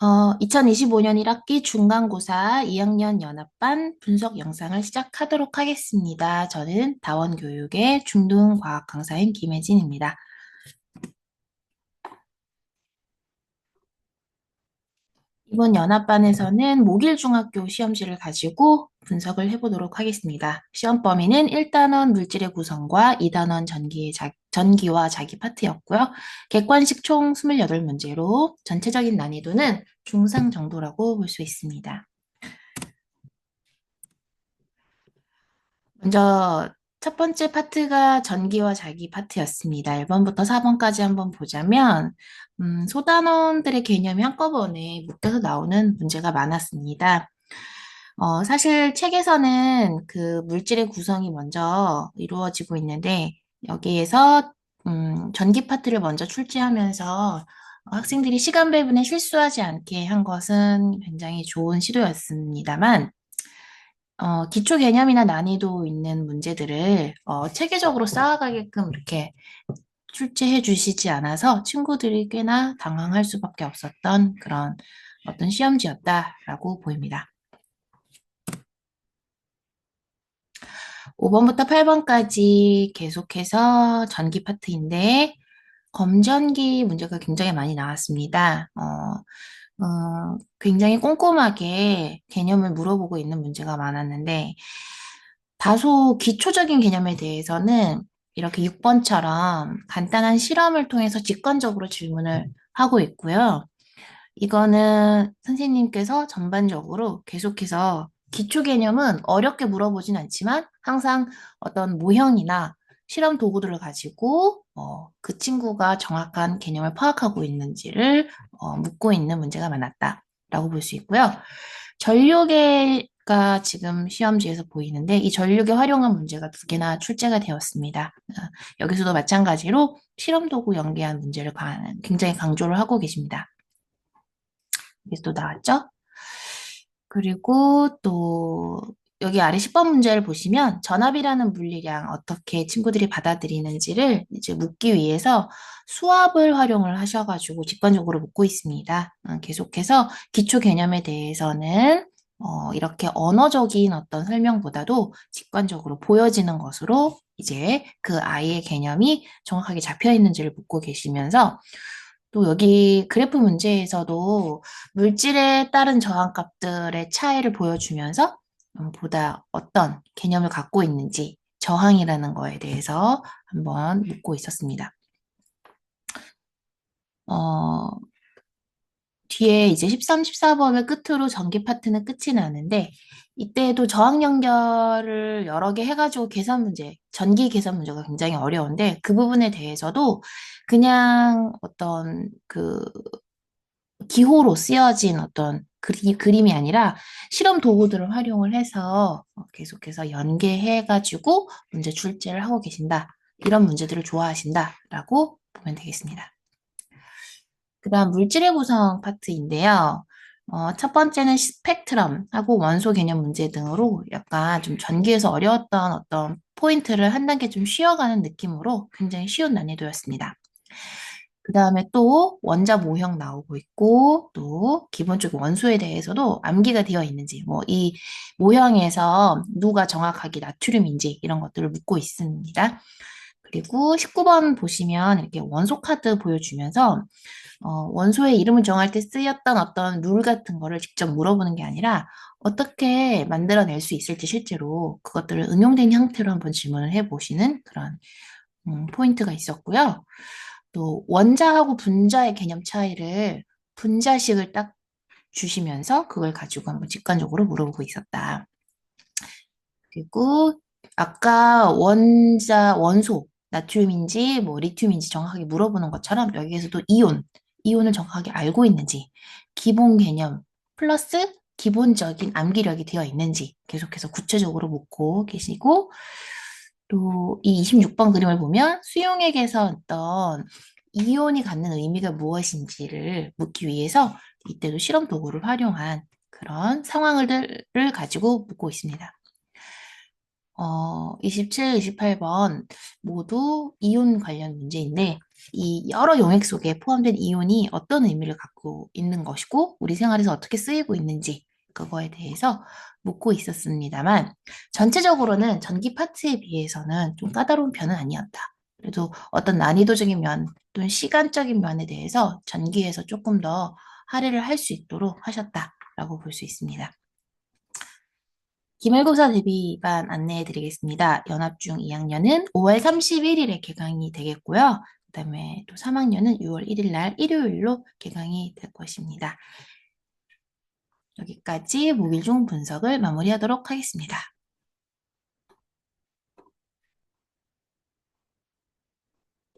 2025년 1학기 중간고사 2학년 연합반 분석 영상을 시작하도록 하겠습니다. 저는 다원교육의 중등과학 강사인 김혜진입니다. 이번 연합반에서는 목일중학교 시험지를 가지고 분석을 해보도록 하겠습니다. 시험 범위는 1단원 물질의 구성과 2단원 전기와 자기 파트였고요. 객관식 총 28문제로 전체적인 난이도는 중상 정도라고 볼 수 있습니다. 먼저 첫 번째 파트가 전기와 자기 파트였습니다. 1번부터 4번까지 한번 보자면 소단원들의 개념이 한꺼번에 묶여서 나오는 문제가 많았습니다. 사실 책에서는 그 물질의 구성이 먼저 이루어지고 있는데 여기에서 전기 파트를 먼저 출제하면서 학생들이 시간 배분에 실수하지 않게 한 것은 굉장히 좋은 시도였습니다만 기초 개념이나 난이도 있는 문제들을 체계적으로 쌓아가게끔 이렇게 출제해 주시지 않아서 친구들이 꽤나 당황할 수밖에 없었던 그런 어떤 시험지였다라고 보입니다. 5번부터 8번까지 계속해서 전기 파트인데 검전기 문제가 굉장히 많이 나왔습니다. 굉장히 꼼꼼하게 개념을 물어보고 있는 문제가 많았는데 다소 기초적인 개념에 대해서는 이렇게 6번처럼 간단한 실험을 통해서 직관적으로 질문을 하고 있고요. 이거는 선생님께서 전반적으로 계속해서 기초 개념은 어렵게 물어보진 않지만 항상 어떤 모형이나 실험 도구들을 가지고 그 친구가 정확한 개념을 파악하고 있는지를 묻고 있는 문제가 많았다라고 볼 수 있고요. 전류계가 지금 시험지에서 보이는데 이 전류계 활용한 문제가 두 개나 출제가 되었습니다. 여기서도 마찬가지로 실험 도구 연계한 문제를 굉장히 강조를 하고 계십니다. 여기 또 나왔죠? 그리고 또 여기 아래 10번 문제를 보시면 전압이라는 물리량 어떻게 친구들이 받아들이는지를 이제 묻기 위해서 수압을 활용을 하셔가지고 직관적으로 묻고 있습니다. 계속해서 기초 개념에 대해서는 이렇게 언어적인 어떤 설명보다도 직관적으로 보여지는 것으로 이제 그 아이의 개념이 정확하게 잡혀 있는지를 묻고 계시면서 또 여기 그래프 문제에서도 물질에 따른 저항값들의 차이를 보여주면서 보다 어떤 개념을 갖고 있는지 저항이라는 거에 대해서 한번 묻고 있었습니다. 어, 뒤에 이제 13, 14번의 끝으로 전기 파트는 끝이 나는데 이때도 저항 연결을 여러 개 해가지고 계산 문제, 전기 계산 문제가 굉장히 어려운데 그 부분에 대해서도 그냥 어떤 그 기호로 쓰여진 어떤 그림이 아니라 실험 도구들을 활용을 해서 계속해서 연계해가지고 문제 출제를 하고 계신다. 이런 문제들을 좋아하신다라고 보면 되겠습니다. 그 다음 물질의 구성 파트인데요. 첫 번째는 스펙트럼하고 원소 개념 문제 등으로 약간 좀 전기에서 어려웠던 어떤 포인트를 한 단계 좀 쉬어가는 느낌으로 굉장히 쉬운 난이도였습니다. 그 다음에 또 원자 모형 나오고 있고 또 기본적인 원소에 대해서도 암기가 되어 있는지 뭐 이 모형에서 누가 정확하게 나트륨인지 이런 것들을 묻고 있습니다. 그리고 19번 보시면 이렇게 원소 카드 보여주면서 원소의 이름을 정할 때 쓰였던 어떤 룰 같은 거를 직접 물어보는 게 아니라 어떻게 만들어낼 수 있을지 실제로 그것들을 응용된 형태로 한번 질문을 해보시는 그런 포인트가 있었고요. 또 원자하고 분자의 개념 차이를 분자식을 딱 주시면서 그걸 가지고 한번 직관적으로 물어보고 있었다. 그리고 아까 원소, 나트륨인지 뭐 리튬인지 정확하게 물어보는 것처럼 여기에서도 이온을 정확하게 알고 있는지, 기본 개념 플러스 기본적인 암기력이 되어 있는지 계속해서 구체적으로 묻고 계시고 또 이 26번 그림을 보면 수용액에서 어떤 이온이 갖는 의미가 무엇인지를 묻기 위해서 이때도 실험 도구를 활용한 그런 상황을 가지고 묻고 있습니다. 27, 28번 모두 이온 관련 문제인데 이 여러 용액 속에 포함된 이온이 어떤 의미를 갖고 있는 것이고 우리 생활에서 어떻게 쓰이고 있는지 그거에 대해서 묻고 있었습니다만 전체적으로는 전기 파트에 비해서는 좀 까다로운 편은 아니었다. 그래도 어떤 난이도적인 면 또는 시간적인 면에 대해서 전기에서 조금 더 할애를 할 수 있도록 하셨다라고 볼 수 있습니다. 기말고사 대비반 안내해 드리겠습니다. 연합중 2학년은 5월 31일에 개강이 되겠고요. 그다음에 또 3학년은 6월 1일 날 일요일로 개강이 될 것입니다. 여기까지 목일 중 분석을 마무리하도록 하겠습니다.